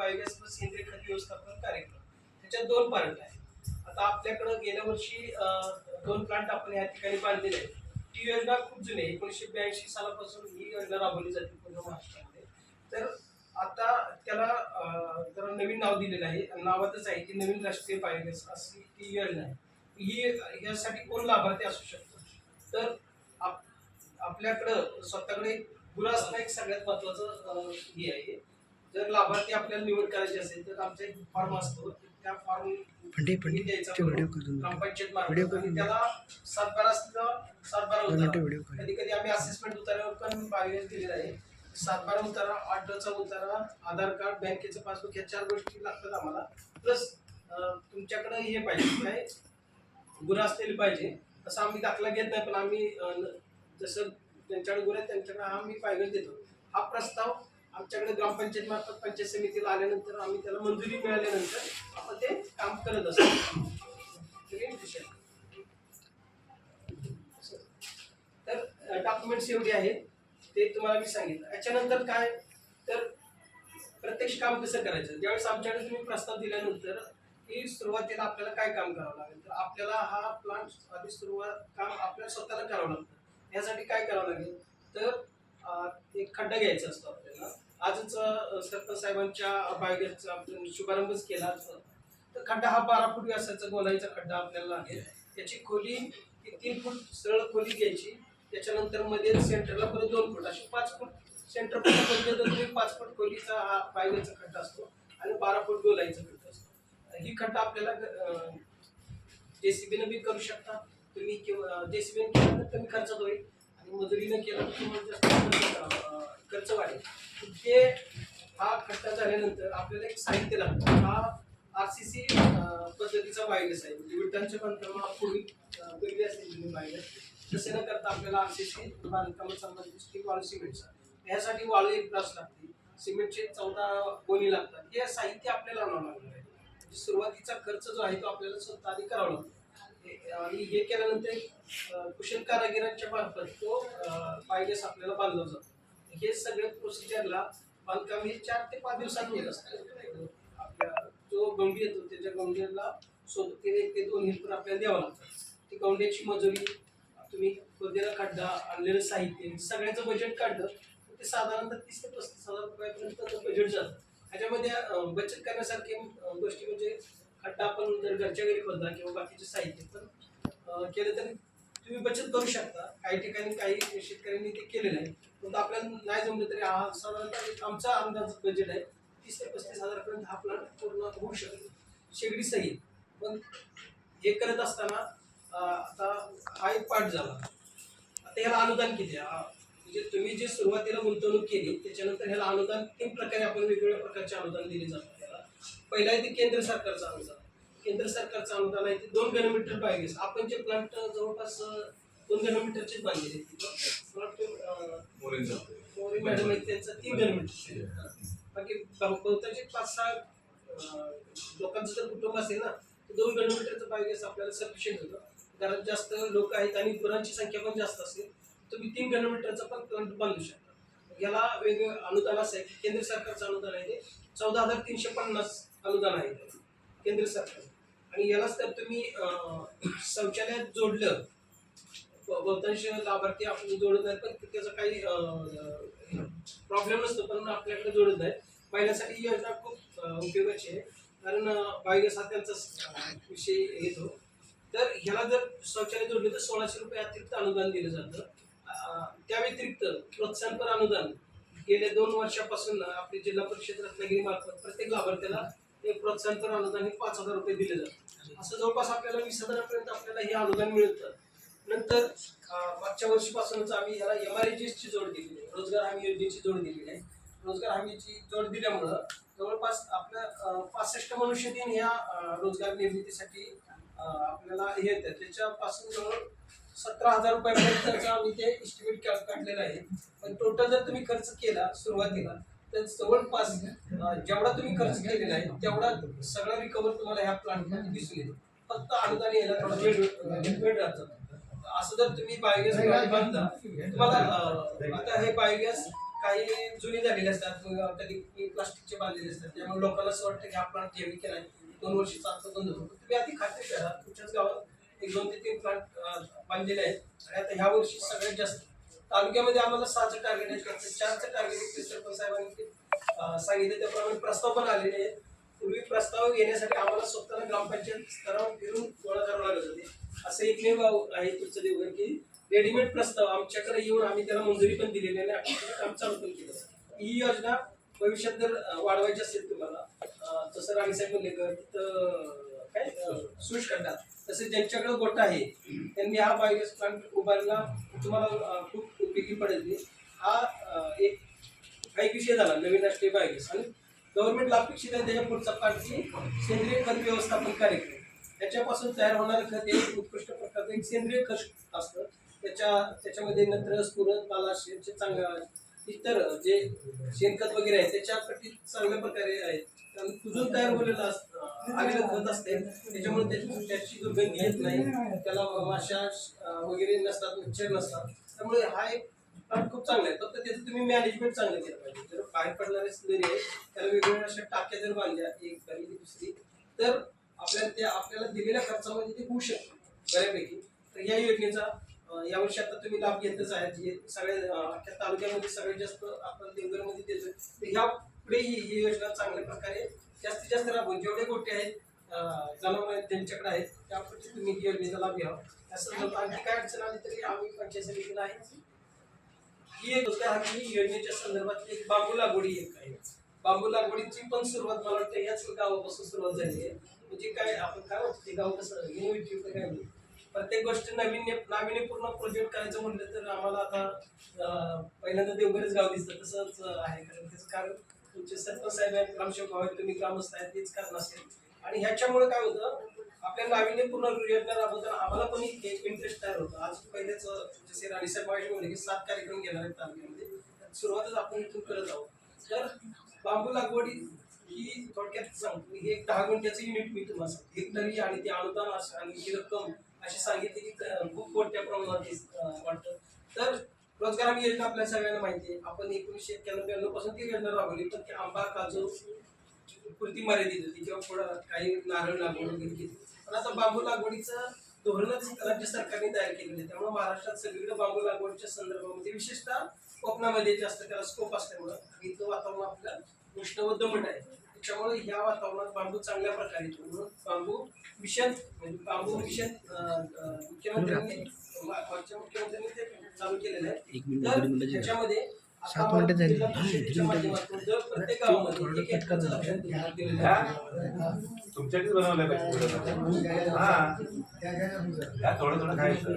Biogas plus सेंद्रिय खत व्यवस्थापन कार्यक्रम, त्याच्यात 2 पार्ट आहे. आता आपल्याकडे गेल्या वर्षी 2 प्लांट आपण या ठिकाणी बांधलेले आहेत. ती योजना खूप जुनी आहे, 1982 सालापासून ही योजना राबवली जाते पूर्ण महाराष्ट्रामध्ये. तर आता त्याला जरा नवीन नाव दिलेलं आहे, नावातच आहे की नवीन राष्ट्रीय बायोगॅस अशी ती योजना आहे. ही यासाठी कोण लाभार्थी असू शकतो, तर आपल्याकडं स्वतःकडे गुरं असणं एक सगळ्यात महत्वाचं हे आहे. जर लाभार्थी आपल्याला निवड करायची असेल तर आमचा एक फॉर्म असतो, त्या फॉर्म द्यायचा ग्रामपंचायत मार्फत आणि त्याला 7/12 7/12 उतारा, कधी कधी आम्ही असेसमेंट उतार्यावर पण बायोगॅस दिलेला आहे. 7/12 उतारा, 8चा उतारा, आधार कार्ड, बँकेचं पासबुक, ह्या 4 गोष्टी लागतात आम्हाला. प्लस तुमच्याकडे हे पाहिजे, काय गुरं असलेली पाहिजे. तसं आम्ही दाखला घेत नाही, पण आम्ही जसं त्यांच्याकडे गुरं आहेत त्यांच्याकडे आम्ही बायोगॅस देतो. हा प्रस्ताव आमच्याकडे ग्रामपंचायत मार्फत पंचायत समितीला आल्यानंतर आम्ही त्याला मंजुरी मिळाल्यानंतर आपण ते काम करत असतो. तर डॉक्युमेंट्स एवढे आहेत ते तुम्हाला मी सांगितलं. याच्यानंतर काय, तर प्रत्यक्ष काम कसं करायचं. ज्यावेळेस आमच्याकडे तुम्ही प्रस्ताव दिल्यानंतर की सुरुवातीला आपल्याला काय काम करावं लागेल, तर आपल्याला हा प्लांट आधी सुरुवात काम आपल्याला स्वतःला करावं लागतं. यासाठी काय करावं लागेल, तर एक खड्डा घ्यायचा असतो आपल्याला. आजच सरपंच साहेबांच्या बायोगॅसचा आपण शुभारंभच केला. तर खड्डा हा 12 फूट व्यासाचा गोलाईचा खड्डा आपल्याला लागेल. त्याची खोली 3 फूट सरळ खोली घ्यायची. त्याच्यानंतर मध्ये सेंटरला परत 2 फूट, अशी 5 फूट सेंटर पर्यंत 5 फूट खोलीचा हा बायोगॅसचा खड्डा असतो आणि 12 फूट गोलाईचा खड्डा असतो. ही खड्डा आपल्याला जेसीबीनं बी करू शकता तुम्ही, किंवा जेसीबीने केला तर कमी खर्चात होईल आणि मजुरीनं केला तर तुम्हाला जास्त खर्च वाढेल. ते हा खड्डा झाल्यानंतर आपल्याला एक साहित्य लागतं. हा RCC पद्धतीचा बायोगॅस आहे, म्हणजे विटांच्या बांधकामाला पूर्वी पहिली असलेली बायोगॅस. तसे न करता आपल्याला RCC बांधकाम संबंधित स्टील, वाळू, सिमेंटचा, यासाठी वाळू 1 ग्लास लागते, सिमेंटचे 14 गोणी लागतात. हे साहित्य आपल्याला आणावं लागणार आहे. सुरुवातीचा खर्च जो आहे तो आपल्याला स्वतः आधी करावा लागतो. आणि हे केल्यानंतर कुशल कारागिरांच्या मार्फत तो बायोगॅस आपल्याला बांधला जातो. हे सगळे प्रोसिजरला बांधकाम हे 4 ते 5 दिवसात होत असतं. आपल्या जो गौंडी येतो त्याच्या गौंडीला सोबत 1 ते 2 हेल्पर आपल्याला द्यावं लागतं. ती गौंड्याची मजुरी, तुम्ही खोदलेला खड्डा, आणलेलं साहित्य, सगळ्याचं बजेट काढलं ते साधारणतः 30 ते 35,000 रुपयापर्यंत बजेट जातं. ह्याच्यामध्ये बचत करण्यासारखी गोष्टी म्हणजे खड्डा आपण जर घरच्या घरी खोदला किंवा बाकीचे साहित्य पण केलं तरी तुम्ही बचत करू शकता. काही ठिकाणी काही शेतकऱ्यांनी ते केलेलं आहे, पण आपल्याला नाही जमलं तरी साधारणतः आमचा अंदाज बजेट आहे 30 ते 35,000 पर्यंत हा प्लांट पूर्ण होऊ शकतो शेगडी सहित. पण हे करत असताना आता हा एक पार्ट झाला. आता ह्याला अनुदान किती आहे, म्हणजे तुम्ही जे सुरुवातीला गुंतवणूक केली त्याच्यानंतर ह्याला अनुदान 3 प्रकारे आपण वेगवेगळ्या प्रकारचे अनुदान दिले जातात. त्याला पहिला आहे ते केंद्र सरकारचं अनुदान. केंद्र सरकारचं अनुदान आहे ते 2 घनमीटर बायोगॅस. आपण जे प्लांट जवळपास 2 घनमीटरचेच बांधलेले मोरे मॅडम आहेत त्यांचं 3 घनमीटर. बाकी बहुतांशी 5-6 लोकांचं जर कुटुंब असेल ना तर 2 घनमीटरचं बायोगॅस आपल्याला सफिशियंट होतं. कारण जास्त लोक आहेत आणि गुरांची संख्या पण जास्त असेल तुम्ही 3 घनमीटरचा पण प्लांट बांधू शकता. याला वेगवेगळं अनुदान असं आहे की केंद्र सरकारचं अनुदान आहे ते 14,350 अनुदान आहे केंद्र सरकार. आणि यालाच तर तुम्ही शौचालयात जोडलं, बहुतांश लाभार्थी आपण जोडत नाही पण त्याचा काही प्रॉब्लेम नसतो, पण आपल्याकडे जोडत नाही. महिलांसाठी ही योजना खूप उपयोगाची आहे, कारण बायोगॅस हा त्यांचा विषय येतो. तर ह्याला जर शौचालय जोडले तर 1600 रुपये अतिरिक्त अनुदान दिलं जातं. त्या व्यतिरिक्त प्रोत्साहनपर अनुदान गेल्या 2 वर्षापासून आपली जिल्हा परिषद रत्नागिरी मार्फत प्रत्येक लाभार्थ्याला एक प्रोत्साहनपर अनुदान हे 5,000 रुपये दिले जातं. असं जवळपास आपल्याला 20,000 पर्यंत आपल्याला हे अनुदान मिळतं. नंतर मागच्या वर्षीपासूनच आम्ही याला MREGची जोड दिलेली आहे, रोजगार हमी योजनेची जोड दिलेली आहे. रोजगार हमीची जोड दिल्यामुळं जवळपास आपल्या 65 मनुष्यदिन या रोजगार निर्मितीसाठी आपल्याला हे येतात. त्याच्यापासून जवळ 17,000 रुपयापर्यंतचा आम्ही ते इस्टिमेट काढलेलं आहे. पण टोटल जर तुम्ही खर्च केला सुरुवातीला तर जवळपास जेवढा तुम्ही खर्च केलेला आहे तेवढा सगळा रिकवर तुम्हाला ह्या प्लांटमध्ये दिसून येतो. फक्त अनुदान यायला थोडा वेळ राहतो. असं जर तुम्ही बायोगॅस बांधला तुम्हाला आता हे बायोगॅस काही जुनी झालेली असतात, कधी प्लास्टिकचे बांधलेले असतात, त्यामुळे लोकांना असं वाटतं की हा प्लांट ठेवी केलाय 2 वर्ष चालतो बंद होतो. तुम्ही आधी खात्री करा, तुमच्याच गावात 1, 2 ते 3 प्लांट बांधलेले आहेत. आणि आता ह्या वर्षी सगळ्यात जास्त तालुक्यामध्ये आम्हाला 6चं टार्गेट आहे, 4चं टार्गेट सरपंच साहेबांनी सांगितलं, त्याप्रमाणे प्रस्ताव पण आलेले आहेत. पूर्वी प्रस्ताव घेण्यासाठी आम्हाला स्वतःला ग्रामपंचायत स्तरावर फिरून गोळा करावं लागत होते. असं एकमेव आहे तुमचं देवघर की रेडीमेड प्रस्ताव आमच्याकडे येऊन आम्ही त्याला मंजुरी पण दिलेली आणि आपण काम चालू पण केलं. ही योजना भविष्यात जर वाढवायची असेल तुम्हाला, जसं राणीसाहेब मुलेकर तिथं काय सुश करतात, तसे ज्यांच्याकडे गोटा आहे त्यांनी हा बायोगॅस प्लांट उभारला, तुम्हाला खूप उपयोगी पडेल. हा एक विषय झाला नवीन राष्ट्रीय बायोगॅस. आणि गव्हर्नमेंटला अपेक्षित आहे त्याच्या पुढचा पार्ट की सेंद्रिय खत व्यवस्थापन कार्यक्रम. त्याच्यापासून तयार होणारं खत हे उत्कृष्ट प्रकारचं एक सेंद्रिय खत असतं. त्याच्यामध्ये नत्र, स्फुरद, पालाशचे चांगलं इतर जे शेणखत वगैरे आहे त्याच्यासाठी चांगल्या प्रकारे आहेत. कुजून तयार झालेलं आलेलं खत असते, त्याच्यामुळे त्याची दुर्गंधी येत नाही, त्याला माशा वगैरे नसतात, मच्छर नसतात. त्यामुळे हा एक प्लांट खूप चांगला आहे. फक्त त्याचं तुम्ही मॅनेजमेंट चांगलं केलं पाहिजे. जर बाहेर पडणारे स्लरी आहे त्याला वेगवेगळ्या अशा टाक्या जर बांधल्या, एक पहिली दुसरी, तर आपल्याला दिलेल्या खर्चामध्ये ते होऊ शकतं बऱ्यापैकी. तर या योजनेचा यावर्षी आता तुम्ही लाभ घेतच आहेत. हे सगळ्या अख्ख्या तालुक्यामध्ये सगळ्यात जास्त आपण देवघरमध्ये देतोय. तर ह्या पुढे ही योजना चांगल्या प्रकारे जास्तीत जास्त राबवून जेवढे गोटे आहेत जनावर ज्यांच्याकडे आहेत त्यापैकी तुम्ही योजनेचा लाभ घ्यावा. असं आणखी काय अडचण आली तरी आम्ही पंचायत समितीला आहे. ही एक गोष्ट आहे की योजनेच्या संदर्भात एक बांबू लागवडी एक आहे. बांबू लागवडीची पण सुरुवात मला वाटतं याच गावापासून सुरुवात झाली आहे. म्हणजे काय आपण काय म्हणतो ते गाव कसं इनोव्हेटिव्ह काय नाही, प्रत्येक गोष्ट नाविन्यपूर्ण प्रोजेक्ट करायचं म्हटलं तर आम्हाला आता पहिल्यांदा देवघरच गाव दिसतं तसंच आहे. कारण त्याचं कारण तुमचे सरपंच साहेब आहेत, ग्रामसेवक आहेत, तुम्ही ग्रामस्थ आहेत, तेच कारण असेल. आणि ह्याच्यामुळे काय होतं, आपल्या नाविन्यपूर्ण योजना राबवताना आम्हाला पण एक इंटरेस्ट तयार होतो. आज पहिलेच जसे राणीसाहेब माहिती म्हणले की 7 कार्यक्रम घेणार आहेत तालुक्यामध्ये, सुरुवातच आपण इथून करत आहोत. तर बांबू लागवडी ही थोडक्यात सांगतो, हे एक 10 गुंठ्याचं युनिट मी तुम्हाला सांगतो. हेक्टरी आणि ते अनुदान आणि ही रक्कम अशी सांगितली की खूप मोठ्या प्रमाणात वाटतं. तर रोजगार हमी योजना आपल्या सगळ्यांना माहिती आहे. आपण 1991-92 पासून ती योजना राबवली, पण ती आंबा, काजू पुरती मर्यादित होती किंवा पुढं काही नारळ लागवड वगैरे केली. पण आता बांबू लागवडीचं धोरणच राज्य सरकारने तयार केलेलं आहे. त्यामुळे महाराष्ट्रात सगळीकडे बांबू लागवडीच्या संदर्भामध्ये विशेषतः कोकणामध्ये जास्त त्याला स्कोप असल्यामुळं इथं वातावरण आपलं उष्ण व दमट आहे. त्याच्यामुळे ह्या वातावरणात बांबू चांगल्या प्रकारे म्हणून बांबू मिशन मुख्यमंत्र्यांनी ते चालू केलेलं आहे. तर त्याच्यामध्ये 7 मिनिटं झाली. प्रत्येक गावामध्ये एक लक्षात दिलेलं आहे. तुमच्याकडे बनवलंय पाहिजे. हा थोडं खायचं.